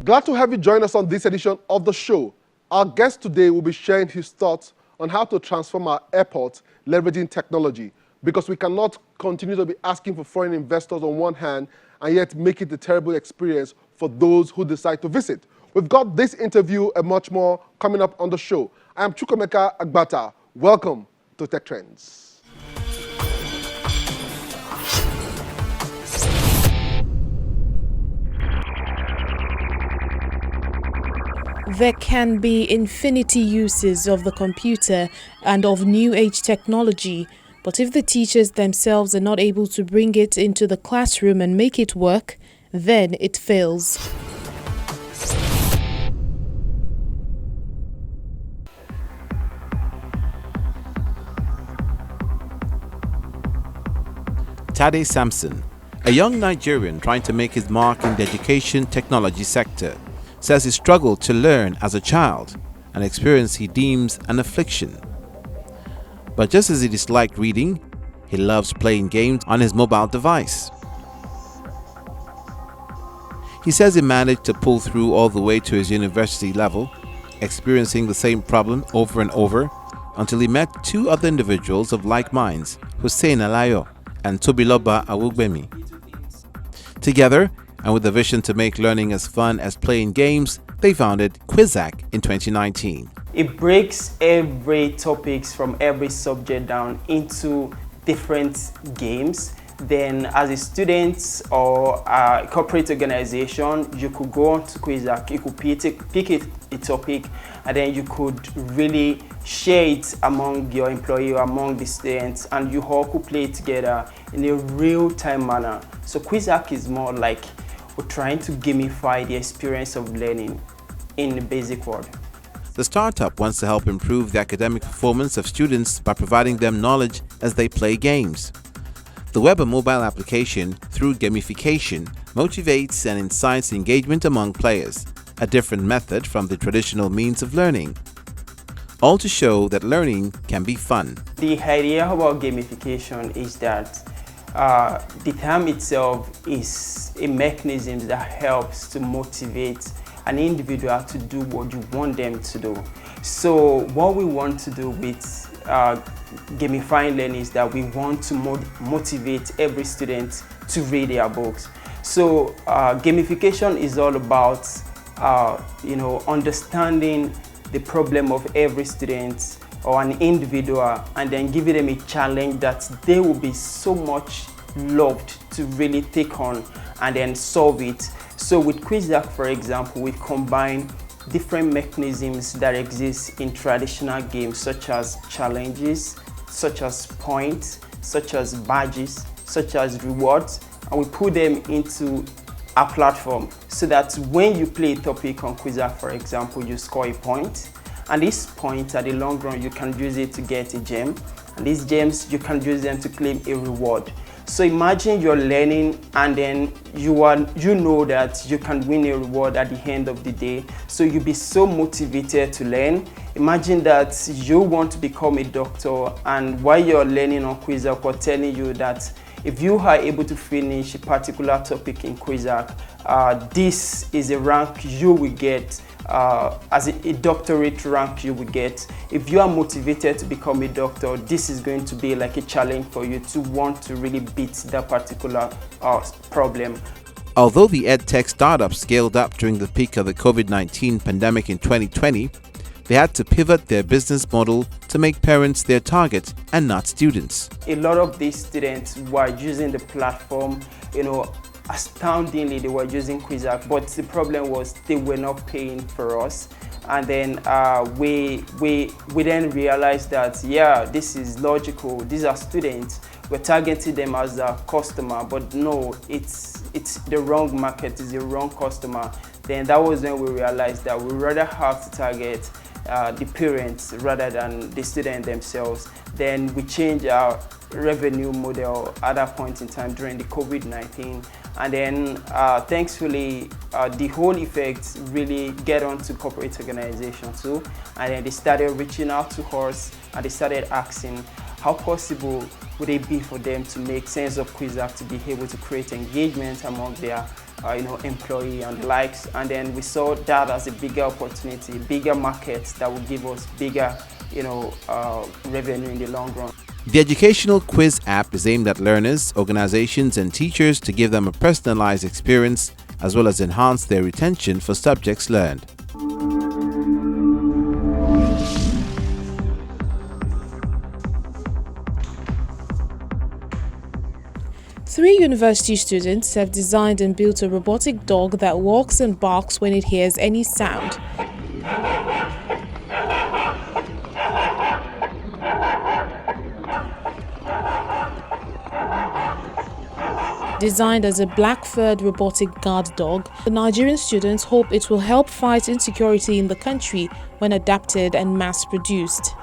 Glad to have you join us on this edition of the show. Our guest today will be sharing his thoughts on how to transform our airport leveraging technology, because we cannot continue to be asking for foreign investors on one hand and yet make it a terrible experience for those who decide to visit. We've got this interview and much more coming up on the show. I am Chukwemeka Agbata. Welcome to Tech Trends. There can be infinity uses of the computer and of new age technology, but if the teachers themselves are not able to bring it into the classroom and make it work, then it fails. Tade Samson, a young Nigerian trying to make his mark in the education technology sector, says he struggled to learn as a child, an experience he deems an affliction. But just as he disliked reading, he loves playing games on his mobile device. He says he managed to pull through all the way to his university level, experiencing the same problem over and over, until he met two other individuals of like minds, Hussein Alayo and Tobiloba Awugbemi. Together, and with the vision to make learning as fun as playing games, they founded Quizzack in 2019. It breaks every topics from every subject down into different games. Then as a student or a corporate organization, you could go on to Quizzack, you could pick a topic, and then you could really share it among your employee or among the students, and you all could play together in a real-time manner. So Quizzack is more like we're trying to gamify the experience of learning in the basic world. The startup wants to help improve the academic performance of students by providing them knowledge as they play games. The web and mobile application, through gamification, motivates and incites engagement among players, a different method from the traditional means of learning, all to show that learning can be fun. The idea about gamification is that the term itself is a mechanism that helps to motivate an individual to do what you want them to do. So what we want to do with gamifying learning is that we want to motivate every student to read their books. So gamification is all about understanding the problem of every student or an individual, and then giving them a challenge that they will be so much loved to really take on and then solve it. So with Quizzack, for example, we combine different mechanisms that exist in traditional games, such as challenges, such as points, such as badges, such as rewards, and we put them into a platform so that when you play a topic on Quizzack, for example, you score a point, and these points at the long run you can use it to get a gem, and these gems you can use them to claim a reward. So imagine you're learning and then you know that you can win a reward at the end of the day. So you'll be so motivated to learn. Imagine that you want to become a doctor, and while you're learning on Quizzack, we're telling you that if you are able to finish a particular topic in Quizzack, this is a rank you will get, as a doctorate rank you will get. If you are motivated to become a doctor, this is going to be like a challenge for you to want to really beat that particular problem. Although the EdTech startup scaled up during the peak of the COVID-19 pandemic in 2020, they had to pivot their business model to make parents their target and not students. A lot of these students were using the platform, astoundingly they were using Quizzack, but the problem was they were not paying for us. And then we then realized that, yeah, this is logical, these are students, we're targeting them as a customer, but no, it's the wrong market, it's the wrong customer. Then that was when we realized that we rather have to target the parents rather than the student themselves. Then we changed our revenue model at that point in time during the COVID-19, and then thankfully the whole effect really get onto corporate organization too, and then they started reaching out to us and they started asking how possible would it be for them to make sense of Quizzack to be able to create engagement among their employee and the likes. And then we saw that as a bigger opportunity, bigger market that will give us bigger revenue in the long run. The educational quiz app is aimed at learners, organizations, and teachers to give them a personalized experience as well as enhance their retention for subjects learned. Three university students have designed and built a robotic dog that walks and barks when it hears any sound. Designed as a black-furred robotic guard dog, the Nigerian students hope it will help fight insecurity in the country when adapted and mass-produced.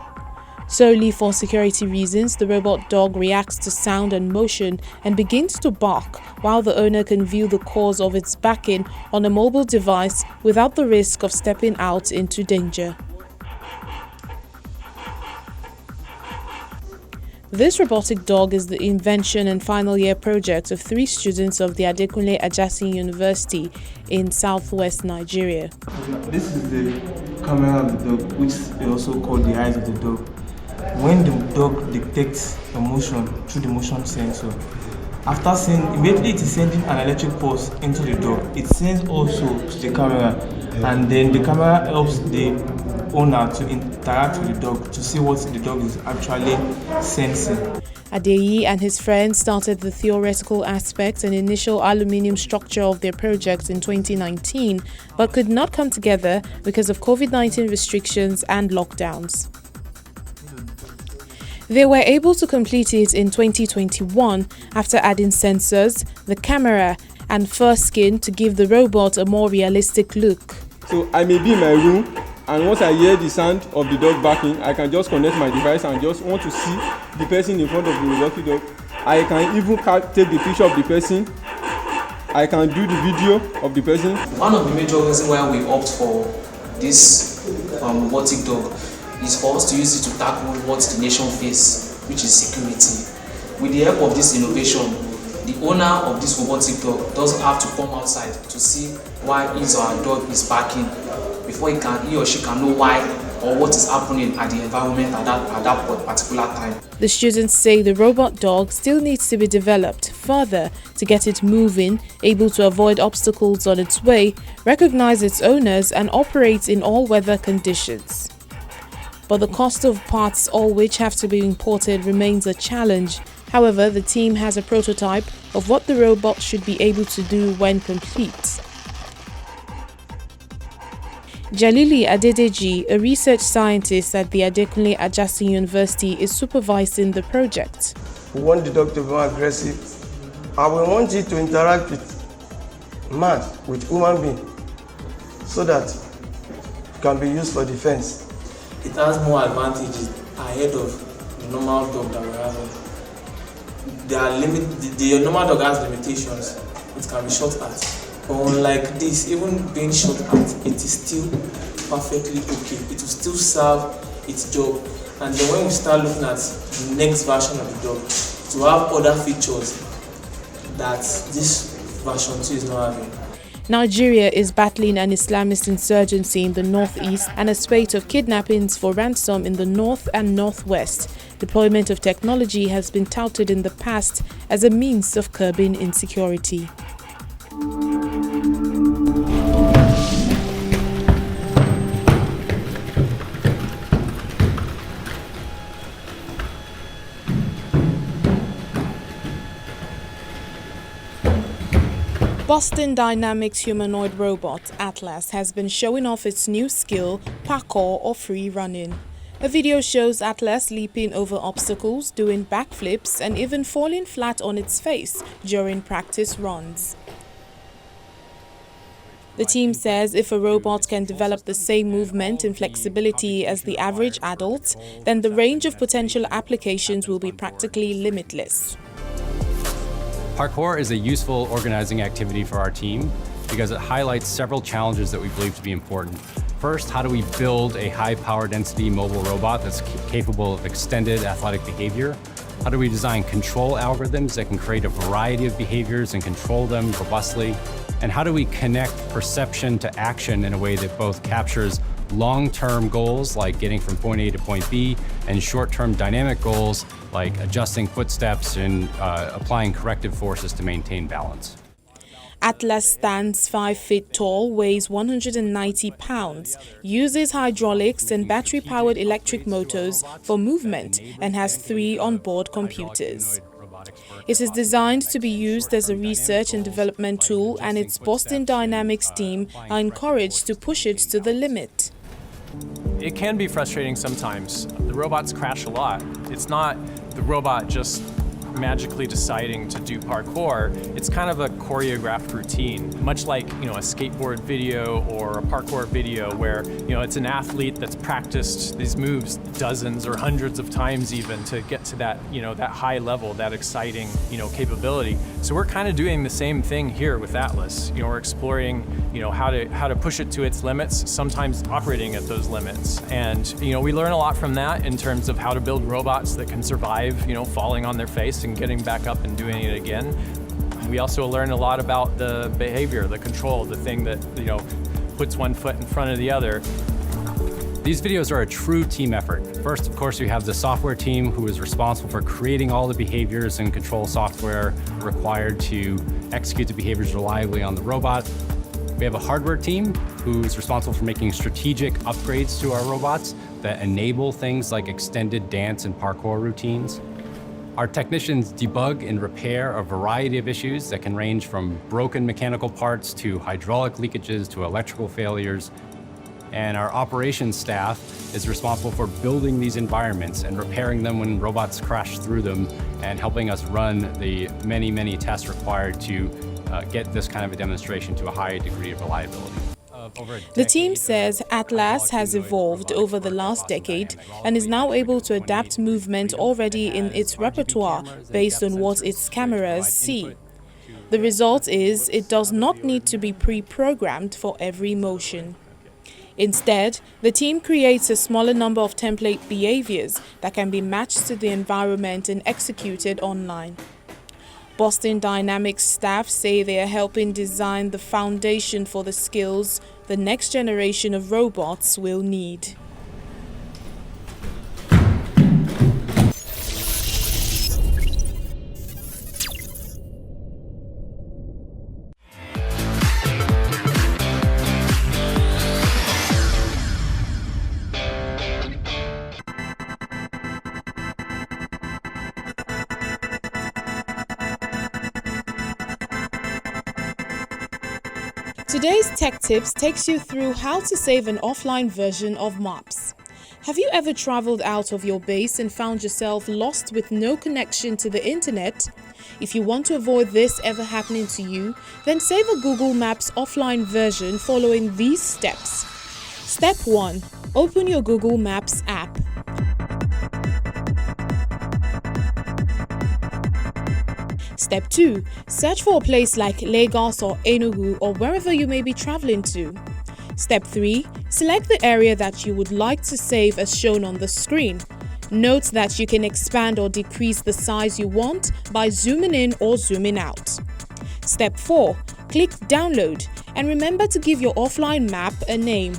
Solely for security reasons, the robot dog reacts to sound and motion and begins to bark, while the owner can view the cause of its barking on a mobile device without the risk of stepping out into danger. This robotic dog is the invention and final year project of 3 students of the Adekunle Ajasin University in southwest Nigeria. This is the camera of the dog, which is also called the eyes of the dog. When the dog detects a motion through the motion sensor, immediately it is sending an electric pulse into the dog. It sends also to the camera, and then the camera helps the owner to interact with the dog to see what the dog is actually sensing. Adeyi and his friends started the theoretical aspects and initial aluminium structure of their project in 2019, but could not come together because of COVID-19 restrictions and lockdowns. They were able to complete it in 2021 after adding sensors, the camera, and fur skin to give the robot a more realistic look. So I may be in my room, and once I hear the sound of the dog barking, I can just connect my device and just want to see the person in front of the robotic dog. I can even take the picture of the person. I can do the video of the person. One of the major reasons why we opt for this robotic dog is for us to use it to tackle what the nation faces, which is security. With the help of this innovation, the owner of this robotic dog doesn't have to come outside to see why his or her dog is barking before he or she can know why or what is happening at the environment at that particular time. The students say the robot dog still needs to be developed further to get it moving, able to avoid obstacles on its way, recognize its owners, and operate in all weather conditions. But the cost of parts, all which have to be imported, remains a challenge. However, the team has a prototype of what the robot should be able to do when complete. Jalili Adedeji, a research scientist at the Adekunle Ajasin University, is supervising the project. We want the dog to be more aggressive, and we want it to interact with man, with human being, so that it can be used for defense. It has more advantages ahead of the normal dog that we have. The normal dog has limitations. It can be shot at. But unlike this, even being shot at, it is still perfectly okay. It will still serve its job. And then when we start looking at the next version of the dog, it will have other features that this version 2 is not having. Nigeria is battling an Islamist insurgency in the northeast and a spate of kidnappings for ransom in the north and northwest. Deployment of technology has been touted in the past as a means of curbing insecurity. Boston Dynamics humanoid robot Atlas has been showing off its new skill, Parkour or free running. A video shows Atlas leaping over obstacles, doing backflips, and even falling flat on its face during practice runs. The team says if a robot can develop the same movement and flexibility as the average adult, then the range of potential applications will be practically limitless. Parkour is a useful organizing activity for our team because it highlights several challenges that we believe to be important. First, how do we build a high power density mobile robot that's capable of extended athletic behavior? How do we design control algorithms that can create a variety of behaviors and control them robustly? And how do we connect perception to action in a way that both captures long-term goals like getting from point A to point B and short-term dynamic goals like adjusting footsteps and applying corrective forces to maintain balance? Atlas stands 5 feet tall, weighs 190 pounds, uses hydraulics and battery-powered electric motors for movement, and has 3 onboard computers. It is designed to be used as a research and development tool, and its Boston Dynamics team are encouraged to push it to the limit. It can be frustrating sometimes. The robots crash a lot. It's not the robot just magically deciding to do parkour. It's kind of a choreographed routine, much like, a skateboard video or a parkour video where, it's an athlete that's practiced these moves dozens or hundreds of times even to get to that, that high level, that exciting, capability. So we're kind of doing the same thing here with Atlas. We're exploring, how to push it to its limits, sometimes operating at those limits. And, we learn a lot from that in terms of how to build robots that can survive, falling on their face and getting back up and doing it again. We also learn a lot about the behavior, the control, the thing that, puts one foot in front of the other. These videos are a true team effort. First, of course, we have the software team who is responsible for creating all the behaviors and control software required to execute the behaviors reliably on the robot. We have a hardware team who is responsible for making strategic upgrades to our robots that enable things like extended dance and parkour routines. Our technicians debug and repair a variety of issues that can range from broken mechanical parts to hydraulic leakages to electrical failures. And our operations staff is responsible for building these environments and repairing them when robots crash through them and helping us run the many, many tests required to get this kind of a demonstration to a high degree of reliability. The team says Atlas has evolved over the last decade and is now able to adapt movement already in its repertoire based on what its cameras see. The result is it does not need to be pre-programmed for every motion. Instead, the team creates a smaller number of template behaviors that can be matched to the environment and executed online. Boston Dynamics staff say they are helping design the foundation for the skills the next generation of robots will need. Today's Tech Tips takes you through how to save an offline version of maps. Have you ever traveled out of your base and found yourself lost with no connection to the internet? If you want to avoid this ever happening to you, then save a Google Maps offline version following these steps. Step 1. Open your Google Maps app. Step 2. Search for a place like Lagos or Enugu or wherever you may be traveling to. Step 3. Select the area that you would like to save as shown on the screen. Note that you can expand or decrease the size you want by zooming in or zooming out. Step 4. Click Download and remember to give your offline map a name.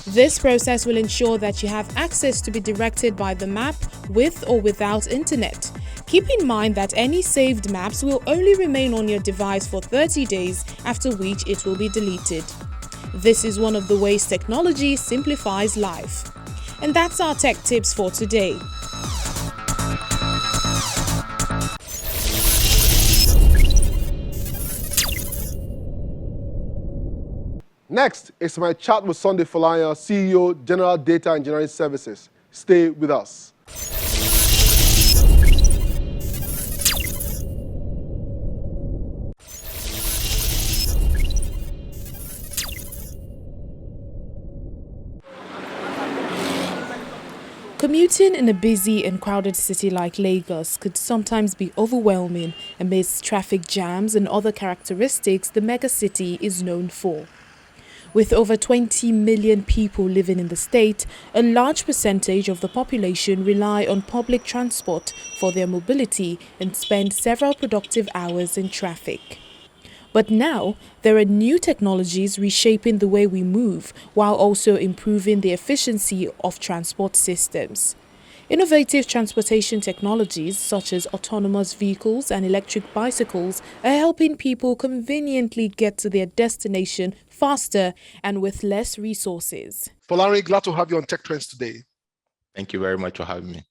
This process will ensure that you have access to be directed by the map with or without internet. Keep in mind that any saved maps will only remain on your device for 30 days, after which it will be deleted. This is one of the ways technology simplifies life. And that's our tech tips for today. Next is my chat with Sunday Folanya, CEO, General Data Engineering Services. Stay with us. Commuting in a busy and crowded city like Lagos could sometimes be overwhelming amidst traffic jams and other characteristics the megacity is known for. With over 20 million people living in the state, a large percentage of the population rely on public transport for their mobility and spend several productive hours in traffic. But now, there are new technologies reshaping the way we move while also improving the efficiency of transport systems. Innovative transportation technologies such as autonomous vehicles and electric bicycles are helping people conveniently get to their destination faster and with less resources. Polari, glad to have you on Tech Trends today. Thank you very much for having me.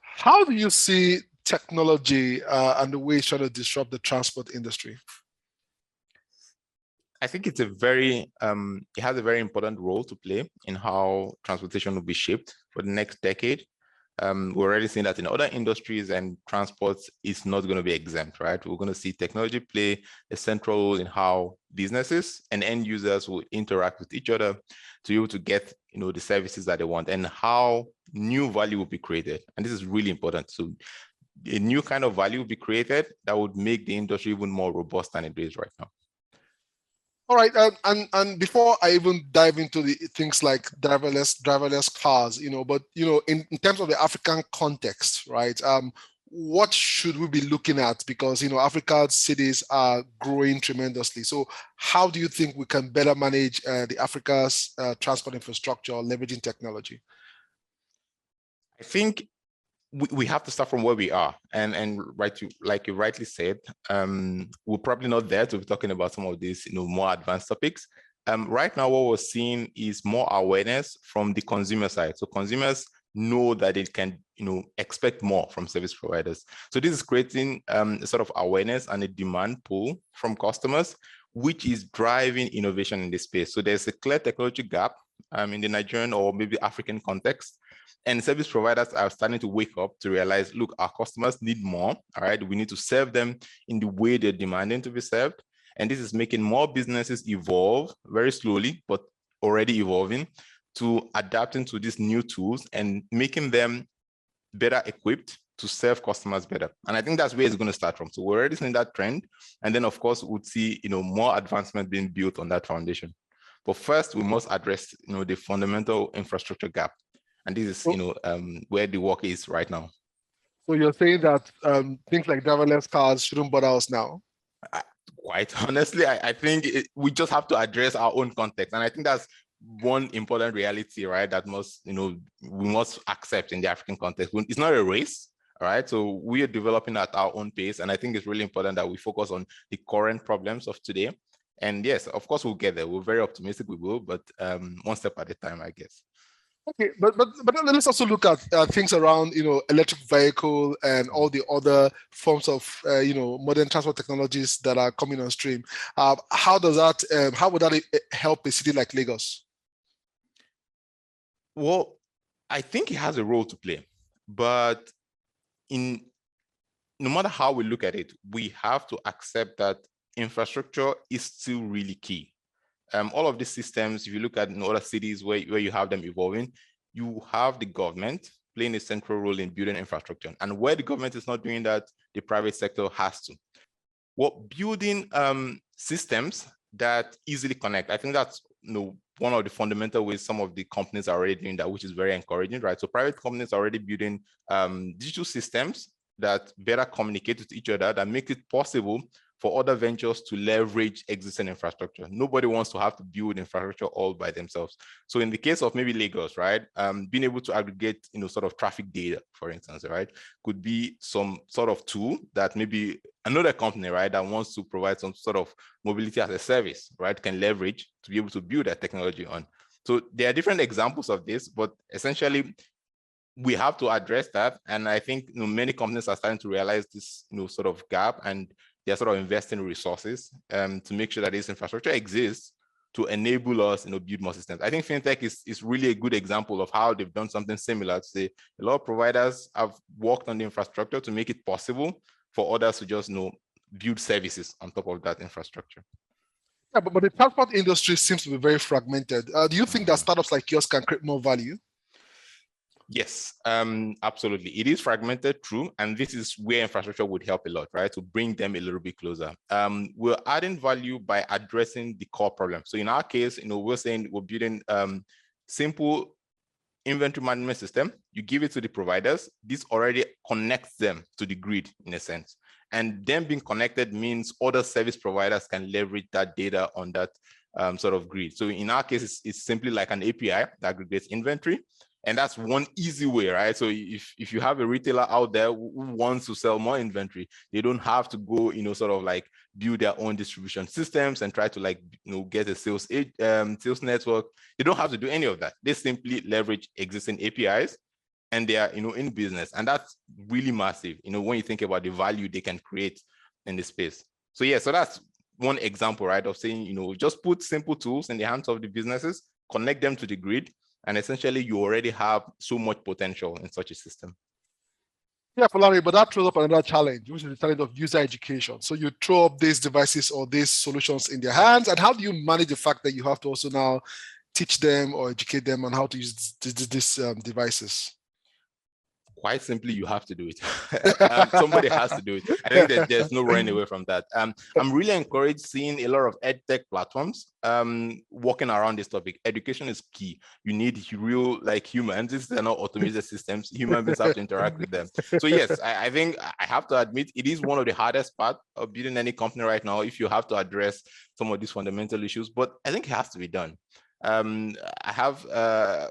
How do you see technology and the way it's trying to disrupt the transport industry? I think it's it has a very important role to play in how transportation will be shaped for the next decade. We're already seeing that in other industries, and transport is not going to be exempt, right? We're going to see technology play a central role in how businesses and end users will interact with each other to be able to get, the services that they want, and how new value will be created. And this is really important. So a new kind of value will be created that would make the industry even more robust than it is right now. All right, and before I even dive into the things like driverless cars, but in terms of the African context, right? What should we be looking at? Because Africa's cities are growing tremendously. So how do you think we can better manage the Africa's transport infrastructure leveraging technology? I think we have to start from where we are, and like you rightly said, we're probably not there to be talking about some of these more advanced topics. Right now, what we're seeing is more awareness from the consumer side. So consumers know that they can expect more from service providers. So this is creating a sort of awareness and a demand pull from customers, which is driving innovation in this space. So there's a clear technology gap in the Nigerian or maybe African context. And service providers are starting to wake up to realize, look, our customers need more, all right? We need to serve them in the way they're demanding to be served. And this is making more businesses evolve very slowly, but already evolving to adapting to these new tools and making them better equipped to serve customers better. And I think that's where it's going to start from. So we're already seeing that trend. And then, of course, we'll see more advancement being built on that foundation. But first, we must address the fundamental infrastructure gap. And this is, where the work is right now. So you're saying that things like driverless cars shouldn't bother us now? Quite honestly, I think we just have to address our own context. And I think that's one important reality, right? That we must accept in the African context. It's not a race, all right? So we are developing at our own pace. And I think it's really important that we focus on the current problems of today. And yes, of course, we'll get there. We're very optimistic we will, but one step at a time, I guess. Okay, but let's also look at things around electric vehicle and all the other forms of modern transport technologies that are coming on stream. How would that help a city like Lagos? Well, I think it has a role to play, but no matter how we look at it, we have to accept that infrastructure is still really key. All of these systems, if you look at other cities where you have them evolving, you have the government playing a central role in building infrastructure. And where the government is not doing that, the private sector has to. Building systems that easily connect. I think that's one of the fundamental ways some of the companies are already doing that, which is very encouraging, right? So private companies are already building digital systems that better communicate with each other, that make it possible for other ventures to leverage existing infrastructure. Nobody wants to have to build infrastructure all by themselves. So in the case of maybe Lagos, right, being able to aggregate, sort of traffic data, for instance, right, could be some sort of tool that maybe another company, right, that wants to provide some sort of mobility as a service, right, can leverage to be able to build that technology on. So there are different examples of this, but essentially, we have to address that. And I think many companies are starting to realize this sort of gap, and they're sort of investing resources to make sure that this infrastructure exists to enable us build more systems. I think fintech is really a good example of how they've done something similar. To say a lot of providers have worked on the infrastructure to make it possible for others to just build services on top of that infrastructure. Yeah, but the transport industry seems to be very fragmented. Do you think that startups like yours can create more value? Yes, absolutely. It is fragmented, true, and this is where infrastructure would help a lot, right? To bring them a little bit closer. We're adding value by addressing the core problem. So in our case, we're saying we're building simple inventory management system. You give it to the providers. This already connects them to the grid in a sense. And them being connected means other service providers can leverage that data on that sort of grid. So in our case, it's simply like an API that aggregates inventory. And that's one easy way, right? So if you have a retailer out there who wants to sell more inventory, they don't have to go, sort of like build their own distribution systems and try to get a sales network. They don't have to do any of that. They simply leverage existing APIs and they are, in business. And that's really massive, when you think about the value they can create in the space. So yeah, so that's one example, right, of saying, just put simple tools in the hands of the businesses, connect them to the grid, and essentially you already have so much potential in such a system. Yeah, Larry, but that throws up another challenge, which is the challenge of user education. So you throw up these devices or these solutions in their hands, and how do you manage the fact that you have to also now teach them or educate them on how to use these devices? Quite simply, you have to do it. Somebody has to do it. I think that there's no running away from that. I'm really encouraged seeing a lot of edtech platforms working around this topic. Education is key. You need real humans. These are not automated systems. Human beings have to interact with them. So yes, I think I have to admit it is one of the hardest parts of building any company right now if you have to address some of these fundamental issues, but I think it has to be done. I have a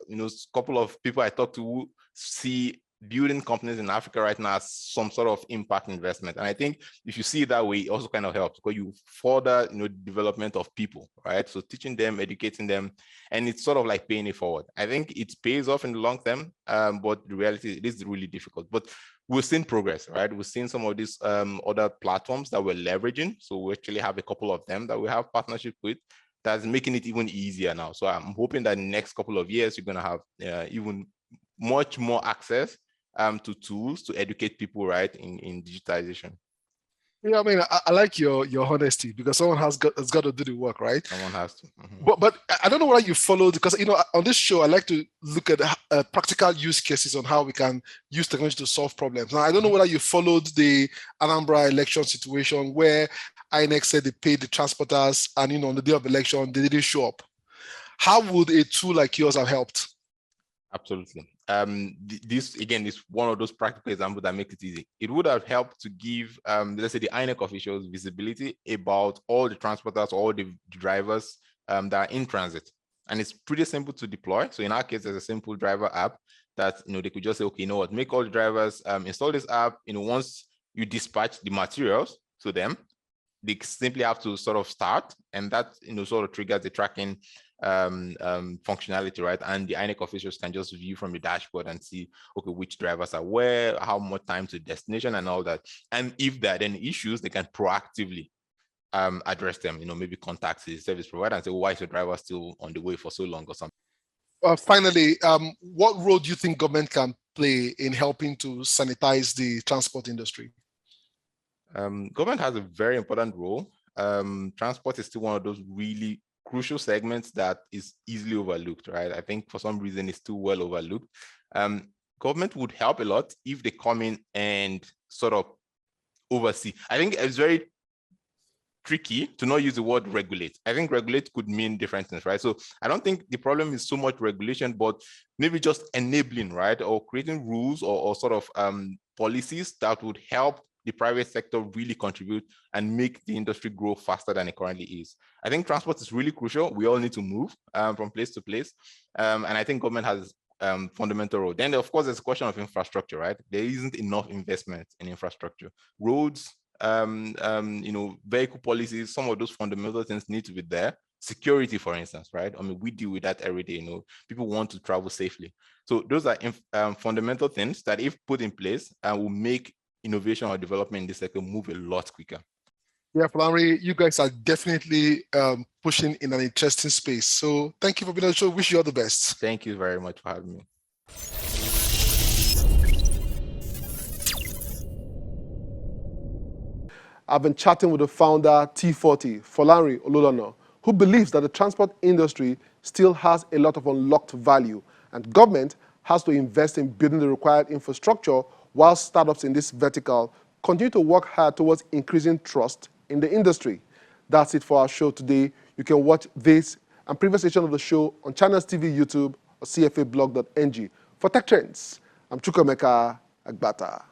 couple of people I talk to who see building companies in Africa right now as some sort of impact investment. And I think if you see it that way, it also kind of helps because you further, development of people, right? So teaching them, educating them, and it's sort of like paying it forward. I think it pays off in the long term, but the reality, it is really difficult. But we've seen progress, right? We've seen some of these other platforms that we're leveraging. So we actually have a couple of them that we have partnership with that's making it even easier now. So I'm hoping that in the next couple of years, you're going to have even much more access to tools to educate people, right, in digitization. Yeah, I mean, I like your honesty because someone has got to do the work, right? Someone has to. Mm-hmm. But I don't know whether you followed, because on this show I like to look at practical use cases on how we can use technology to solve problems. Now I don't know whether you followed the Anambra election situation where INEC said they paid the transporters, and on the day of election they didn't show up. How would a tool like yours have helped? Absolutely. This again is one of those practical examples that make it easy. It would have helped to give, let's say, the INEC officials visibility about all the transporters, all the drivers that are in transit, and it's pretty simple to deploy. So in our case, there's a simple driver app that they could just say, okay, make all the drivers install this app. Once you dispatch the materials to them, they simply have to sort of start, and that sort of triggers the tracking functionality, right? And the INEC officials can just view from the dashboard and see, okay, which drivers are where, how much time to destination, and all that. And if there are any issues, they can proactively address them. Maybe contact the service provider and say, why is your driver still on the way for so long or something? Finally, what role do you think government can play in helping to sanitize the transport industry? Government has a very important role. Transport is still one of those really crucial segments that is easily overlooked, right? I think for some reason it's too well overlooked. Government would help a lot if they come in and sort of oversee. I think it's very tricky to not use the word regulate. I think regulate could mean different things, right? So I don't think the problem is so much regulation, but maybe just enabling, right? Or creating rules or sort of policies that would help the private sector really contribute and make the industry grow faster than it currently is. I think transport is really crucial. We all need to move from place to place. And I think government has fundamental role. Then of course, there's a question of infrastructure, right? There isn't enough investment in infrastructure. Roads, vehicle policies, some of those fundamental things need to be there. Security, for instance, right? I mean, we deal with that every day. People want to travel safely. So those are fundamental things that if put in place will make innovation or development in this sector move a lot quicker. Yeah, Larry, you guys are definitely pushing in an interesting space. So thank you for being on the show. Wish you all the best. Thank you very much for having me. I've been chatting with the founder, T40, Folarin Ololona, who believes that the transport industry still has a lot of unlocked value, and government has to invest in building the required infrastructure, while startups in this vertical continue to work hard towards increasing trust in the industry. That's it for our show today. You can watch this and previous edition of the show on Channels TV, YouTube, or cfablog.ng. For Tech Trends, I'm Chukwemeka Agbata.